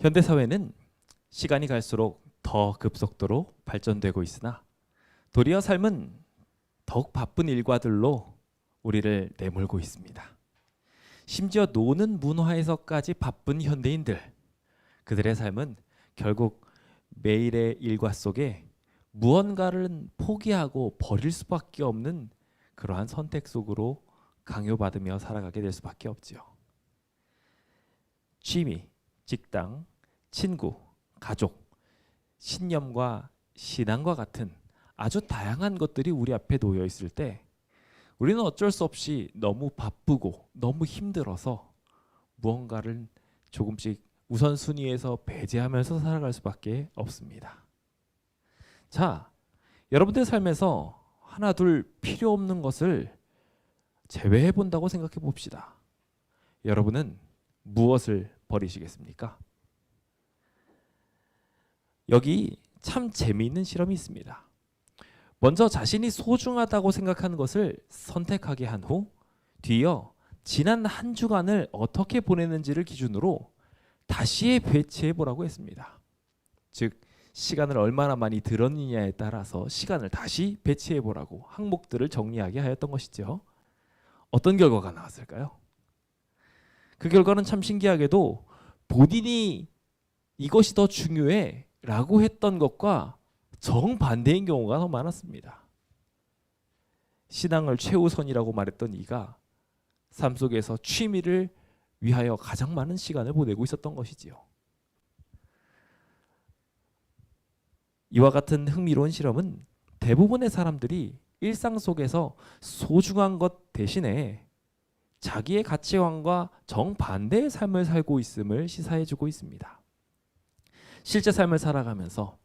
현대사회는 시간이 갈수록 더 급속도로 발전되고 있으나 도리어 삶은 더욱 바쁜 일과들로 우리를 내몰고 있습니다. 심지어 노는 문화에서까지 바쁜 현대인들, 그들의 삶은 결국 매일의 일과 속에 무언가를 포기하고 버릴 수밖에 없는 그러한 선택 속으로 강요받으며 살아가게 될 수밖에 없지요. 취미, 직장, 친구, 가족, 신념과 신앙과 같은 아주 다양한 것들이 우리 앞에 놓여 있을 때 우리는 어쩔 수 없이 너무 바쁘고 너무 힘들어서 무언가를 조금씩 우선순위에서 배제하면서 살아갈 수밖에 없습니다. 자, 여러분들 삶에서 하나 둘 필요 없는 것을 제외해 본다고 생각해 봅시다. 여러분은 무엇을 버리시겠습니까? 여기 참 재미있는 실험이 있습니다. 먼저 자신이 소중하다고 생각하는 것을 선택하게 한 후 뒤이어 지난 한 주간을 어떻게 보내는지를 기준으로 다시 배치해 보라고 했습니다. 즉 시간을 얼마나 많이 들었느냐에 따라서 시간을 다시 배치해 보라고 항목들을 정리하게 하였던 것이죠. 어떤 결과가 나왔을까요? 그 결과는 참 신기하게도 본인이 이것이 더 중요해 라고 했던 것과 정반대인 경우가 더 많았습니다. 신앙을 최우선이라고 말했던 이가 삶 속에서 취미를 위하여 가장 많은 시간을 보내고 있었던 것이지요. 이와 같은 흥미로운 실험은 대부분의 사람들이 일상 속에서 소중한 것 대신에 자기의 가치관과 정반대의 삶을 살고 있음을 시사해주고 있습니다. 실제 삶을 살아가면서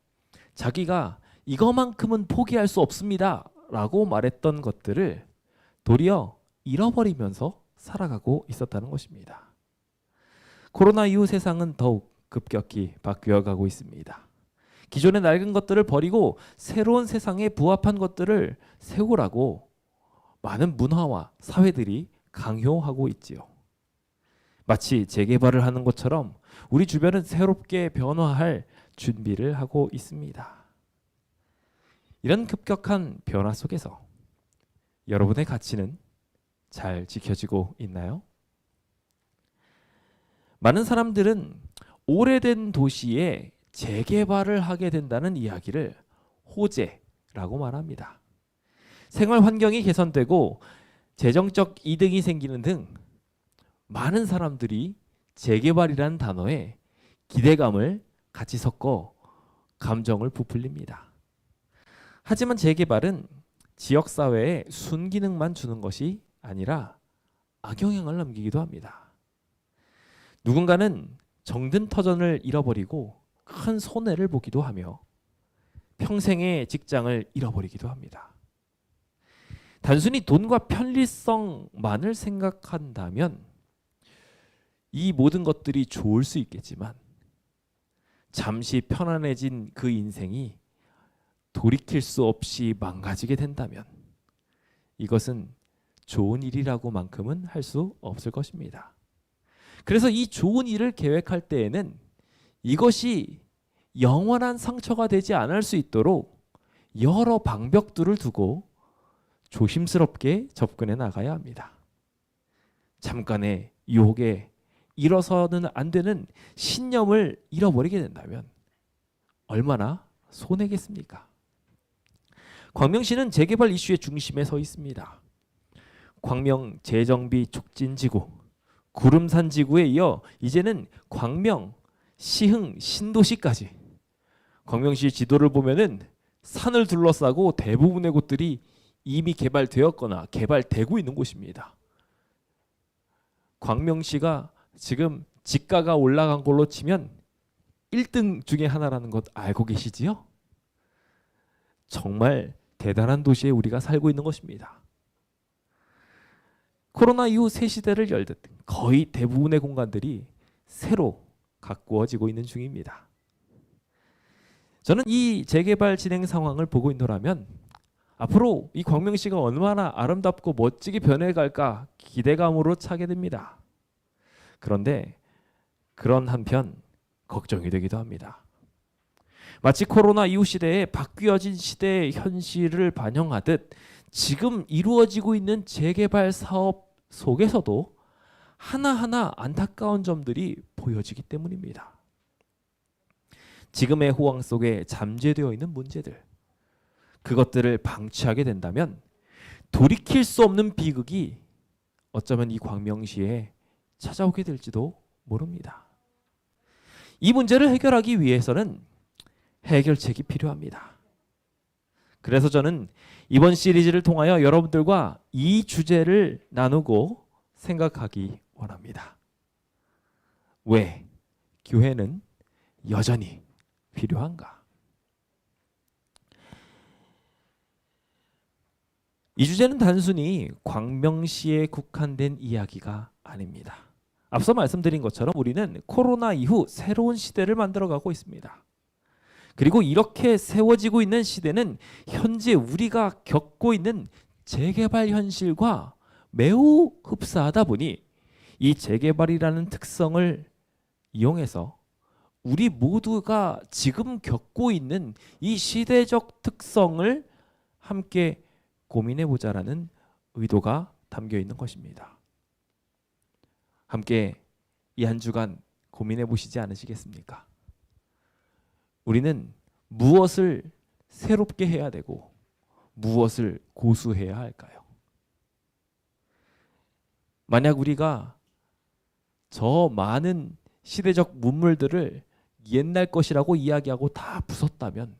자기가 이거만큼은 포기할 수 없습니다 라고 말했던 것들을 도리어 잃어버리면서 살아가고 있었다는 것입니다. 코로나 이후 세상은 더욱 급격히 바뀌어가고 있습니다. 기존의 낡은 것들을 버리고 새로운 세상에 부합한 것들을 세우라고 많은 문화와 사회들이 강요하고 있지요. 마치 재개발을 하는 것처럼 우리 주변은 새롭게 변화할 준비를 하고 있습니다. 이런 급격한 변화 속에서 여러분의 가치는 잘 지켜지고 있나요? 많은 사람들은 오래된 도시에 재개발을 하게 된다는 이야기를 호재라고 말합니다. 생활 환경이 개선되고 재정적 이득이 생기는 등 많은 사람들이 재개발이라는 단어에 기대감을 같이 섞어 감정을 부풀립니다. 하지만 재개발은 지역사회에 순기능만 주는 것이 아니라 악영향을 남기기도 합니다. 누군가는 정든 터전을 잃어버리고 큰 손해를 보기도 하며 평생의 직장을 잃어버리기도 합니다. 단순히 돈과 편리성만을 생각한다면 이 모든 것들이 좋을 수 있겠지만 잠시 편안해진 그 인생이 돌이킬 수 없이 망가지게 된다면 이것은 좋은 일이라고만큼은 할 수 없을 것입니다. 그래서 이 좋은 일을 계획할 때에는 이것이 영원한 상처가 되지 않을 수 있도록 여러 방벽들을 두고 조심스럽게 접근해 나가야 합니다. 잠깐의 유혹에 일어서는 안 되는 신념을 잃어버리게 된다면 얼마나 손해겠습니까? 광명시는 재개발 이슈의 중심에 서 있습니다. 광명 재정비 촉진지구, 구름산지구에 이어 이제는 광명, 시흥, 신도시까지 광명시 지도를 보면은 산을 둘러싸고 대부분의 곳들이 이미 개발되었거나 개발되고 있는 곳입니다. 광명시가 지금 지가가 올라간 걸로 치면 1등 중에 하나라는 것 알고 계시지요? 정말 대단한 도시에 우리가 살고 있는 것입니다. 코로나 이후 새 시대를 열듯 거의 대부분의 공간들이 새로 가꾸어지고 있는 중입니다. 저는 이 재개발 진행 상황을 보고 있노라면 앞으로 이 광명시가 얼마나 아름답고 멋지게 변해갈까 기대감으로 차게 됩니다. 그런데 그런 한편 걱정이 되기도 합니다. 마치 코로나 이후 시대에 바뀌어진 시대의 현실을 반영하듯 지금 이루어지고 있는 재개발 사업 속에서도 하나하나 안타까운 점들이 보여지기 때문입니다. 지금의 호황 속에 잠재되어 있는 문제들, 그것들을 방치하게 된다면 돌이킬 수 없는 비극이 어쩌면 이 광명시에 찾아오게 될지도 모릅니다. 이 문제를 해결하기 위해서는 해결책이 필요합니다. 그래서 저는 이번 시리즈를 통하여 여러분들과 이 주제를 나누고 생각하기 원합니다. 왜 교회는 여전히 필요한가? 이 주제는 단순히 광명시에 국한된 이야기가 아닙니다. 앞서 말씀드린 것처럼 우리는 코로나 이후 새로운 시대를 만들어가고 있습니다. 그리고 이렇게 세워지고 있는 시대는 현재 우리가 겪고 있는 재개발 현실과 매우 흡사하다 보니 이 재개발이라는 특성을 이용해서 우리 모두가 지금 겪고 있는 이 시대적 특성을 함께 고민해보자라는 의도가 담겨 있는 것입니다. 함께 이 한 주간 고민해 보시지 않으시겠습니까? 우리는 무엇을 새롭게 해야 되고 무엇을 고수해야 할까요? 만약 우리가 저 많은 시대적 문물들을 옛날 것이라고 이야기하고 다 부쉈다면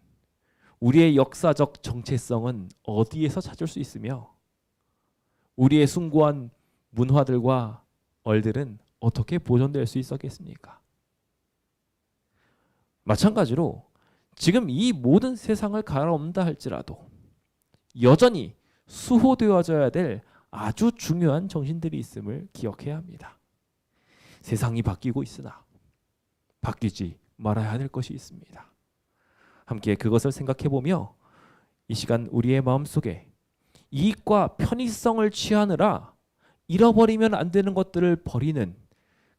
우리의 역사적 정체성은 어디에서 찾을 수 있으며 우리의 숭고한 문화들과 얼들은 어떻게 보존될 수 있었겠습니까? 마찬가지로 지금 이 모든 세상을 갈아엎는다 할지라도 여전히 수호되어져야 될 아주 중요한 정신들이 있음을 기억해야 합니다. 세상이 바뀌고 있으나 바뀌지 말아야 할 것이 있습니다. 함께 그것을 생각해보며 이 시간 우리의 마음속에 이익과 편의성을 취하느라 잃어버리면 안 되는 것들을 버리는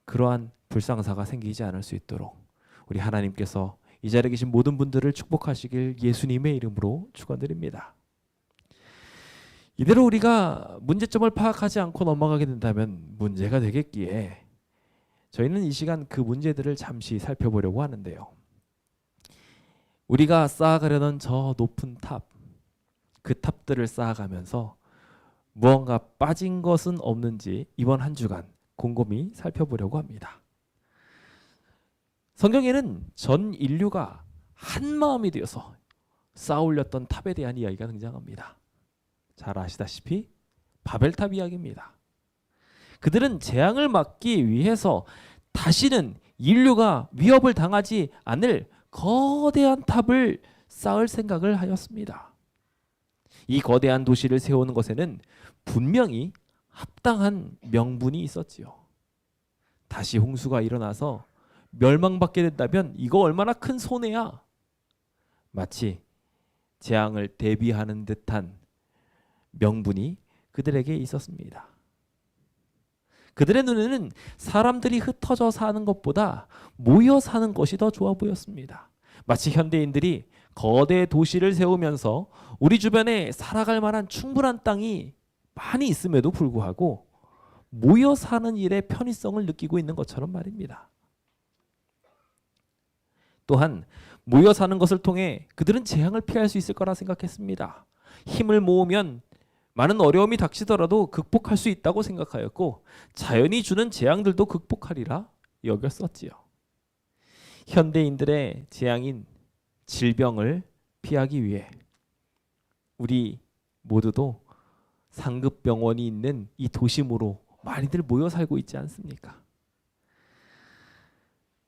그러한 불상사가 생기지 않을 수 있도록 우리 하나님께서 이 자리에 계신 모든 분들을 축복하시길 예수님의 이름으로 축원드립니다. 이대로 우리가 문제점을 파악하지 않고 넘어가게 된다면 문제가 되겠기에 저희는 이 시간 그 문제들을 잠시 살펴보려고 하는데요. 우리가 쌓아가려는 저 높은 탑, 그 탑들을 쌓아가면서 무언가 빠진 것은 없는지 이번 한 주간 곰곰이 살펴보려고 합니다. 성경에는 전 인류가 한 마음이 되어서 쌓아올렸던 탑에 대한 이야기가 등장합니다. 잘 아시다시피 바벨탑 이야기입니다. 그들은 재앙을 막기 위해서 다시는 인류가 위협을 당하지 않을 거대한 탑을 쌓을 생각을 하였습니다. 이 거대한 도시를 세우는 것에는 분명히 합당한 명분이 있었지요. 다시 홍수가 일어나서 멸망받게 된다면 이거 얼마나 큰 손해야. 마치 재앙을 대비하는 듯한 명분이 그들에게 있었습니다. 그들의 눈에는 사람들이 흩어져 사는 것보다 모여 사는 것이 더 좋아 보였습니다. 마치 현대인들이 거대 도시를 세우면서 우리 주변에 살아갈 만한 충분한 땅이 많이 있음에도 불구하고 모여 사는 일의 편의성을 느끼고 있는 것처럼 말입니다. 또한 모여 사는 것을 통해 그들은 재앙을 피할 수 있을 거라 생각했습니다. 힘을 모으면 많은 어려움이 닥치더라도 극복할 수 있다고 생각하였고 자연이 주는 재앙들도 극복하리라 여겼었지요. 현대인들의 재앙인 질병을 피하기 위해 우리 모두도 상급병원이 있는 이 도심으로 많이들 모여 살고 있지 않습니까?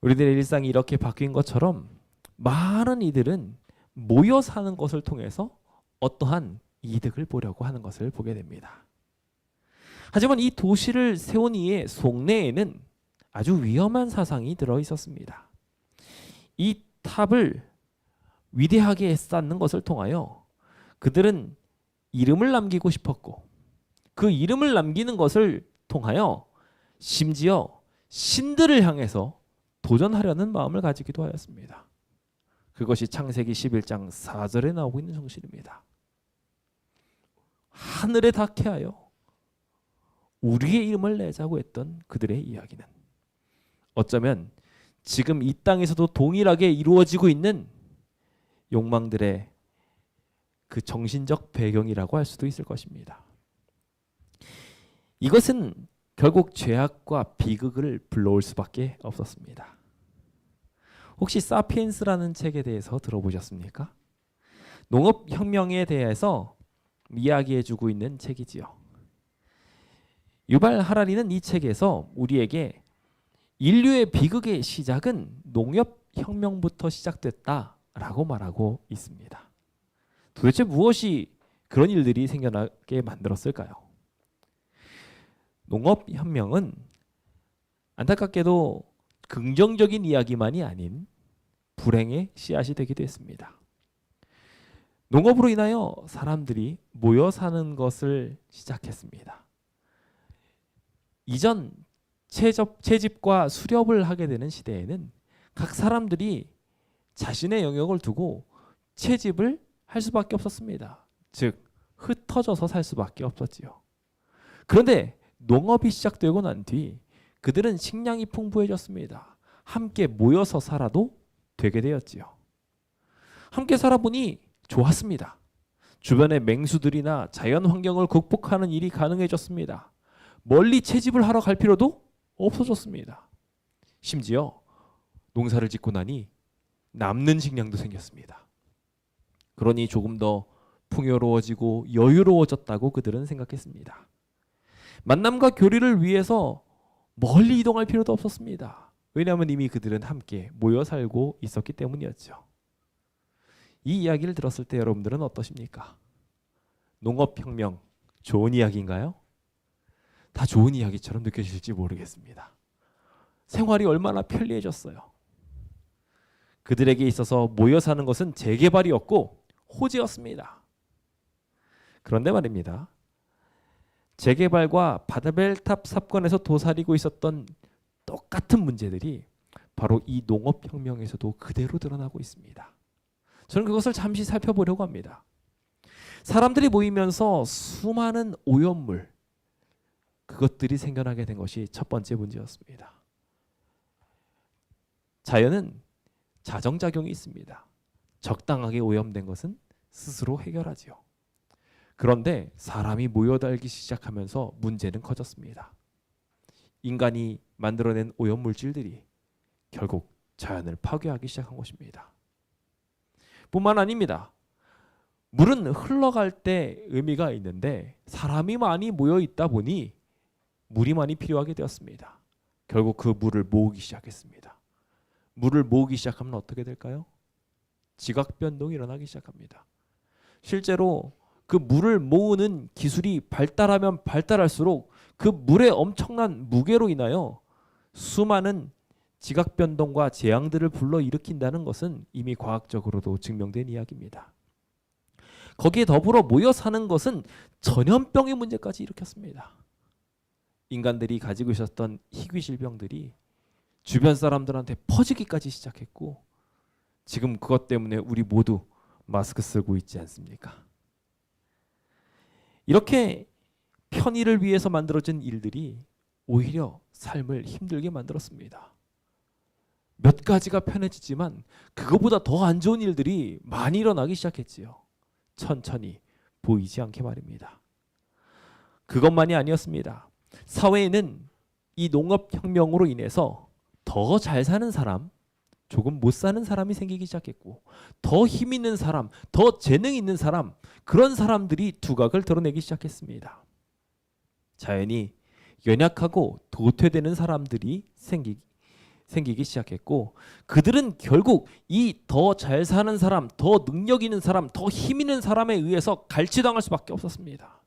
우리들의 일상이 이렇게 바뀐 것처럼 많은 이들은 모여 사는 것을 통해서 어떠한 이득을 보려고 하는 것을 보게 됩니다. 하지만 이 도시를 세운 이의 속내에는 아주 위험한 사상이 들어 있었습니다. 이 탑을 위대하게 쌓는 것을 통하여 그들은 이름을 남기고 싶었고 그 이름을 남기는 것을 통하여 심지어 신들을 향해서 도전하려는 마음을 가지기도 하였습니다. 그것이 창세기 11장 4절에 나오고 있는 정신입니다. 하늘에 닿게 하여 우리의 이름을 내자고 했던 그들의 이야기는 어쩌면 지금 이 땅에서도 동일하게 이루어지고 있는 욕망들의 그 정신적 배경이라고 할 수도 있을 것입니다. 이것은 결국 죄악과 비극을 불러올 수밖에 없었습니다. 혹시 사피엔스라는 책에 대해서 들어보셨습니까? 농업혁명에 대해서 이야기해주고 있는 책이지요. 유발 하라리는 이 책에서 우리에게 인류의 비극의 시작은 농업혁명부터 시작됐다라고 말하고 있습니다. 도대체 무엇이 그런 일들이 생겨나게 만들었을까요? 농업혁명은 안타깝게도 긍정적인 이야기만이 아닌 불행의 씨앗이 되기도 했습니다. 농업으로 인하여 사람들이 모여 사는 것을 시작했습니다. 이전 채집과 수렵을 하게 되는 시대에는 각 사람들이 자신의 영역을 두고 채집을 할 수밖에 없었습니다. 즉 흩어져서 살 수밖에 없었지요. 그런데 농업이 시작되고 난 뒤 그들은 식량이 풍부해졌습니다. 함께 모여서 살아도 되게 되었지요. 함께 살아보니 좋았습니다. 주변의 맹수들이나 자연 환경을 극복하는 일이 가능해졌습니다. 멀리 채집을 하러 갈 필요도 없어졌습니다. 심지어 농사를 짓고 나니 남는 식량도 생겼습니다. 그러니 조금 더 풍요로워지고 여유로워졌다고 그들은 생각했습니다. 만남과 교류를 위해서 멀리 이동할 필요도 없었습니다. 왜냐하면 이미 그들은 함께 모여 살고 있었기 때문이었죠. 이 이야기를 들었을 때 여러분들은 어떠십니까? 농업혁명 좋은 이야기인가요? 다 좋은 이야기처럼 느껴질지 모르겠습니다. 생활이 얼마나 편리해졌어요. 그들에게 있어서 모여 사는 것은 재개발이었고 호재였습니다. 그런데 말입니다. 재개발과 바벨탑 사건에서 도사리고 있었던 똑같은 문제들이 바로 이 농업혁명에서도 그대로 드러나고 있습니다. 저는 그것을 잠시 살펴보려고 합니다. 사람들이 모이면서 수많은 오염물, 그것들이 생겨나게 된 것이 첫 번째 문제였습니다. 자연은 자정작용이 있습니다. 적당하게 오염된 것은 스스로 해결하지요. 그런데 사람이 모여들기 시작하면서 문제는 커졌습니다. 인간이 만들어낸 오염물질들이 결국 자연을 파괴하기 시작한 것입니다. 뿐만 아닙니다. 물은 흘러갈 때 의미가 있는데 사람이 많이 모여 있다 보니 물이 많이 필요하게 되었습니다. 결국 그 물을 모으기 시작했습니다. 물을 모으기 시작하면 어떻게 될까요? 지각 변동이 일어나기 시작합니다. 실제로 그 물을 모으는 기술이 발달하면 발달할수록 그 물의 엄청난 무게로 인하여 수많은 지각 변동과 재앙들을 불러일으킨다는 것은 이미 과학적으로도 증명된 이야기입니다. 거기에 더불어 모여 사는 것은 전염병의 문제까지 일으켰습니다. 인간들이 가지고 있었던 희귀 질병들이 주변 사람들한테 퍼지기까지 시작했고 지금 그것 때문에 우리 모두 마스크 쓰고 있지 않습니까? 이렇게 편의를 위해서 만들어진 일들이 오히려 삶을 힘들게 만들었습니다. 몇 가지가 편해지지만 그것보다 더 안 좋은 일들이 많이 일어나기 시작했지요. 천천히 보이지 않게 말입니다. 그것만이 아니었습니다. 사회에는 이 농업혁명으로 인해서 더 잘 사는 사람, 조금 못 사는 사람이 생기기 시작했고 더 힘 있는 사람, 더 재능 있는 사람, 그런 사람들이 두각을 드러내기 시작했습니다. 자연히 연약하고 도태되는 사람들이 생기기 시작했고 그들은 결국 이 더 잘 사는 사람, 더 능력 있는 사람, 더 힘 있는 사람에 의해서 갈취당할 수밖에 없었습니다.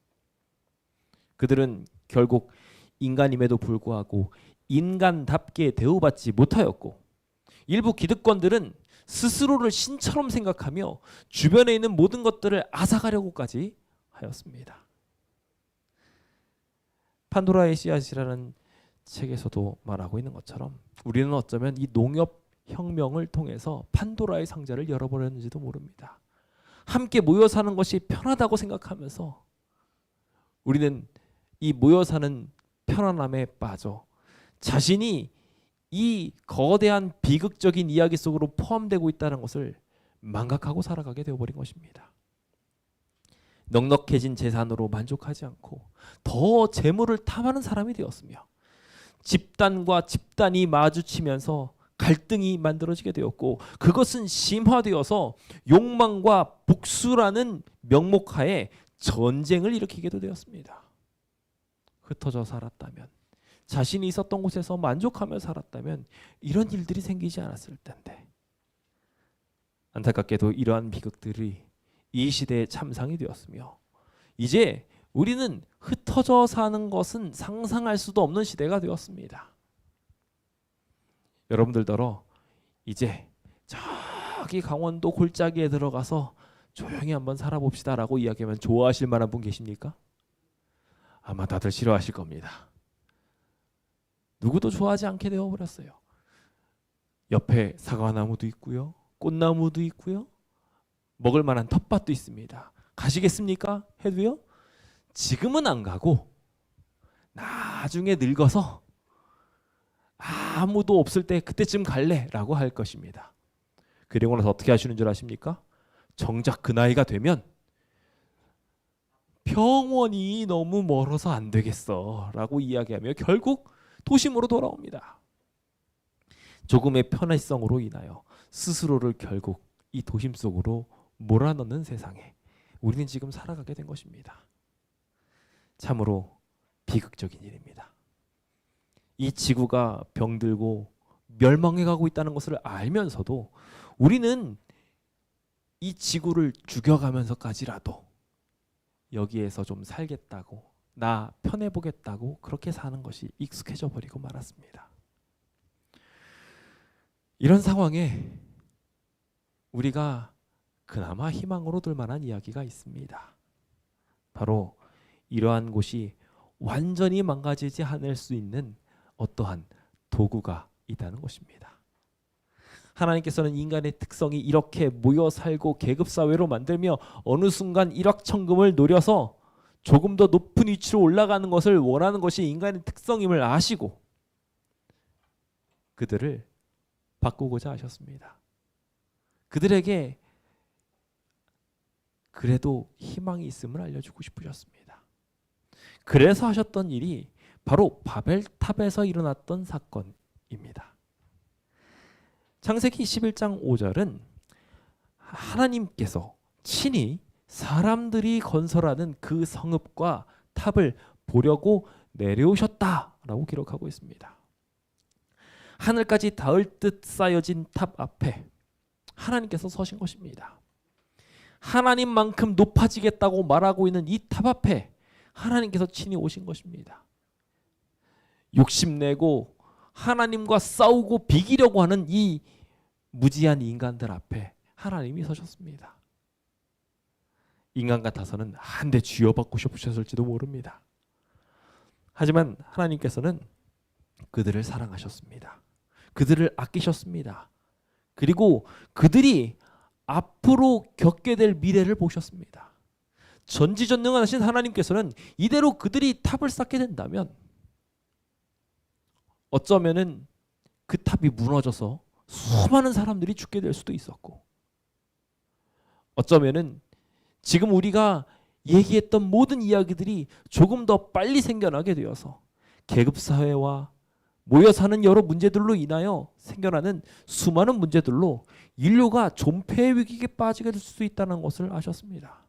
그들은 결국 인간임에도 불구하고 인간답게 대우받지 못하였고 일부 기득권들은 스스로를 신처럼 생각하며 주변에 있는 모든 것들을 앗아가려고까지 하였습니다. 판도라의 씨앗이라는 책에서도 말하고 있는 것처럼 우리는 어쩌면 이 농업 혁명을 통해서 판도라의 상자를 열어버렸는지도 모릅니다. 함께 모여 사는 것이 편하다고 생각하면서 우리는 이 모여 사는 편안함에 빠져 자신이 이 거대한 비극적인 이야기 속으로 포함되고 있다는 것을 망각하고 살아가게 되어버린 것입니다. 넉넉해진 재산으로 만족하지 않고 더 재물을 탐하는 사람이 되었으며 집단과 집단이 마주치면서 갈등이 만들어지게 되었고 그것은 심화되어서 욕망과 복수라는 명목하에 전쟁을 일으키게도 되었습니다. 흩어져 살았다면 자신이 있었던 곳에서 만족하며 살았다면 이런 일들이 생기지 않았을 텐데 안타깝게도 이러한 비극들이 이 시대의 참상이 되었으며 이제 우리는 흩어져 사는 것은 상상할 수도 없는 시대가 되었습니다. 여러분들더러 이제 저기 강원도 골짜기에 들어가서 조용히 한번 살아봅시다라고 이야기하면 좋아하실 만한 분 계십니까? 아마 다들 싫어하실 겁니다. 누구도 좋아하지 않게 되어버렸어요. 옆에 사과나무도 있고요. 꽃나무도 있고요. 먹을 만한 텃밭도 있습니다. 가시겠습니까? 해도요. 지금은 안 가고 나중에 늙어서 아무도 없을 때 그때쯤 갈래라고 할 것입니다. 그리고 나서 어떻게 하시는 줄 아십니까? 정작 그 나이가 되면 병원이 너무 멀어서 안 되겠어 라고 이야기하며 결국 도심으로 돌아옵니다. 조금의 편의성으로 인하여 스스로를 결국 이 도심 속으로 몰아넣는 세상에 우리는 지금 살아가게 된 것입니다. 참으로 비극적인 일입니다. 이 지구가 병들고 멸망해가고 있다는 것을 알면서도 우리는 이 지구를 죽여가면서까지라도 여기에서 좀 살겠다고 나 편해보겠다고 그렇게 사는 것이 익숙해져 버리고 말았습니다. 이런 상황에 우리가 그나마 희망으로 둘 만한 이야기가 있습니다. 바로 이러한 곳이 완전히 망가지지 않을 수 있는 어떠한 도구가 있다는 것입니다. 하나님께서는 인간의 특성이 이렇게 모여 살고 계급사회로 만들며 어느 순간 일확천금을 노려서 조금 더 높은 위치로 올라가는 것을 원하는 것이 인간의 특성임을 아시고 그들을 바꾸고자 하셨습니다. 그들에게 그래도 희망이 있음을 알려주고 싶으셨습니다. 그래서 하셨던 일이 바로 바벨탑에서 일어났던 사건입니다. 창세기 11장 5절은 하나님께서 친히 사람들이 건설하는 그 성읍과 탑을 보려고 내려오셨다라고 기록하고 있습니다. 하늘까지 닿을 듯 쌓여진 탑 앞에 하나님께서 서신 것입니다. 하나님만큼 높아지겠다고 말하고 있는 이 탑 앞에 하나님께서 친히 오신 것입니다. 욕심내고 하나님과 싸우고 비기려고 하는 이 무지한 인간들 앞에 하나님이 서셨습니다. 인간 같아서는 한 대 쥐어받고 싶으셨을지도 모릅니다. 하지만 하나님께서는 그들을 사랑하셨습니다. 그들을 아끼셨습니다. 그리고 그들이 앞으로 겪게 될 미래를 보셨습니다. 전지전능하신 하나님께서는 이대로 그들이 탑을 쌓게 된다면 어쩌면은 그 탑이 무너져서 수많은 사람들이 죽게 될 수도 있었고 어쩌면은 지금 우리가 얘기했던 모든 이야기들이 조금 더 빨리 생겨나게 되어서 계급사회와 모여 사는 여러 문제들로 인하여 생겨나는 수많은 문제들로 인류가 존폐의 위기에 빠지게 될 수도 있다는 것을 아셨습니다.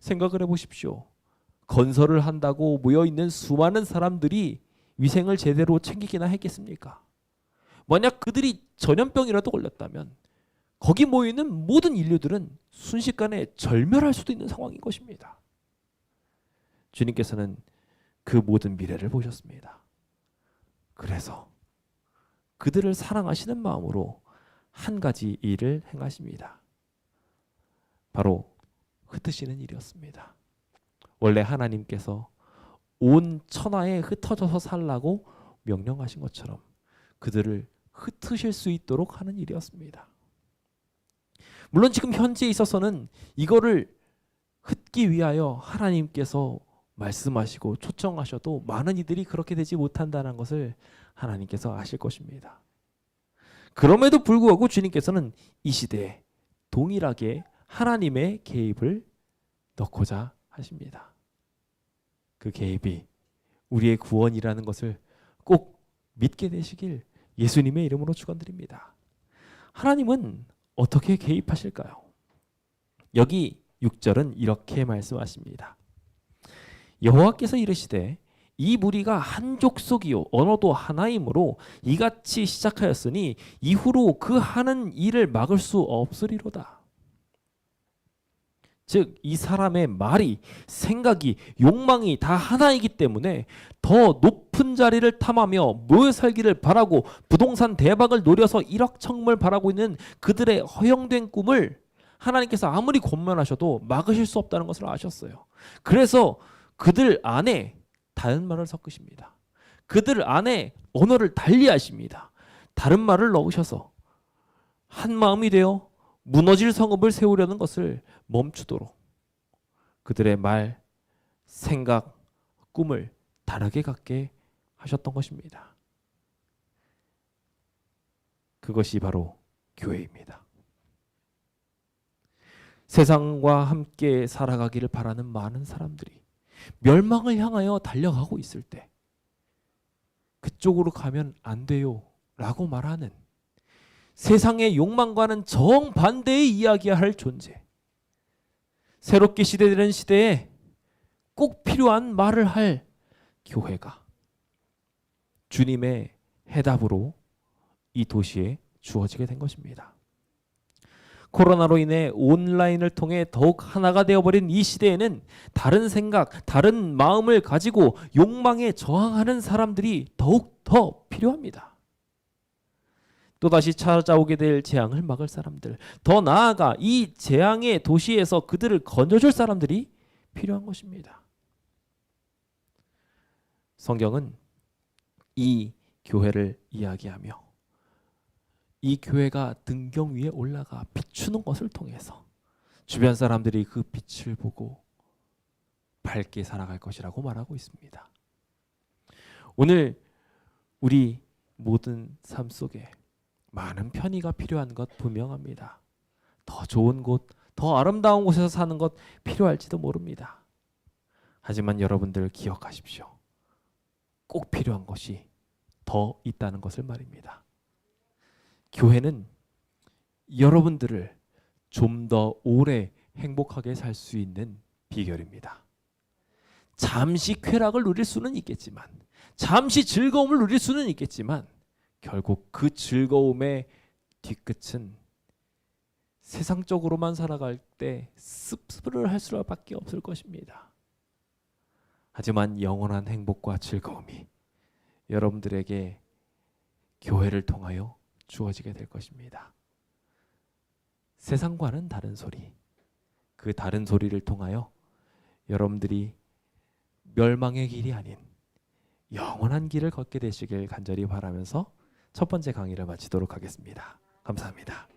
생각을 해보십시오. 건설을 한다고 모여있는 수많은 사람들이 위생을 제대로 챙기기나 했겠습니까? 만약 그들이 전염병이라도 걸렸다면 거기 모이는 모든 인류들은 순식간에 절멸할 수도 있는 상황인 것입니다. 주님께서는 그 모든 미래를 보셨습니다. 그래서 그들을 사랑하시는 마음으로 한 가지 일을 행하십니다. 바로 흩으시는 일이었습니다. 원래 하나님께서 온 천하에 흩어져서 살라고 명령하신 것처럼 그들을 흩으실 수 있도록 하는 일이었습니다. 물론 지금 현재에 있어서는 이거를 흩기 위하여 하나님께서 말씀하시고 초청하셔도 많은 이들이 그렇게 되지 못한다는 것을 하나님께서 아실 것입니다. 그럼에도 불구하고 주님께서는 이 시대에 동일하게 하나님의 개입을 넣고자 하십니다. 그 개입이 우리의 구원이라는 것을 꼭 믿게 되시길 예수님의 이름으로 축원드립니다. 하나님은 어떻게 개입하실까요? 여기 6절은 이렇게 말씀하십니다. 여호와께서 이르시되 이 무리가 한 족속이요 언어도 하나이므로 이같이 시작하였으니 이후로 그 하는 일을 막을 수 없으리로다. 즉 이 사람의 말이, 생각이, 욕망이 다 하나이기 때문에 더 높은 자리를 탐하며 모여 살기를 바라고 부동산 대박을 노려서 일확천금을 바라고 있는 그들의 허영된 꿈을 하나님께서 아무리 권면하셔도 막으실 수 없다는 것을 아셨어요. 그래서 그들 안에 다른 말을 섞으십니다. 그들 안에 언어를 달리하십니다. 다른 말을 넣으셔서 한 마음이 되어 무너질 성읍을 세우려는 것을 멈추도록 그들의 말, 생각, 꿈을 다르게 갖게 하셨던 것입니다. 그것이 바로 교회입니다. 세상과 함께 살아가기를 바라는 많은 사람들이 멸망을 향하여 달려가고 있을 때 그쪽으로 가면 안 돼요 라고 말하는 세상의 욕망과는 정반대의 이야기할 존재, 새롭게 시대되는 시대에 꼭 필요한 말을 할 교회가 주님의 해답으로 이 도시에 주어지게 된 것입니다. 코로나로 인해 온라인을 통해 더욱 하나가 되어버린 이 시대에는 다른 생각, 다른 마음을 가지고 욕망에 저항하는 사람들이 더욱 더 필요합니다. 또다시 찾아오게 될 재앙을 막을 사람들, 더 나아가 이 재앙의 도시에서 그들을 건져줄 사람들이 필요한 것입니다. 성경은 이 교회를 이야기하며 이 교회가 등경 위에 올라가 비추는 것을 통해서 주변 사람들이 그 빛을 보고 밝게 살아갈 것이라고 말하고 있습니다. 오늘 우리 모든 삶 속에 많은 편의가 필요한 것 분명합니다. 더 좋은 곳, 더 아름다운 곳에서 사는 것 필요할지도 모릅니다. 하지만 여러분들 기억하십시오. 꼭 필요한 것이 더 있다는 것을 말입니다. 교회는 여러분들을 좀 더 오래 행복하게 살 수 있는 비결입니다. 잠시 쾌락을 누릴 수는 있겠지만, 잠시 즐거움을 누릴 수는 있겠지만 결국 그 즐거움의 뒤끝은 세상적으로만 살아갈 때 씁쓸을 할 수밖에 없을 것입니다. 하지만 영원한 행복과 즐거움이 여러분들에게 교회를 통하여 주어지게 될 것입니다. 세상과는 다른 소리, 그 다른 소리를 통하여 여러분들이 멸망의 길이 아닌 영원한 길을 걷게 되시길 간절히 바라면서 첫 번째 강의를 마치도록 하겠습니다. 감사합니다.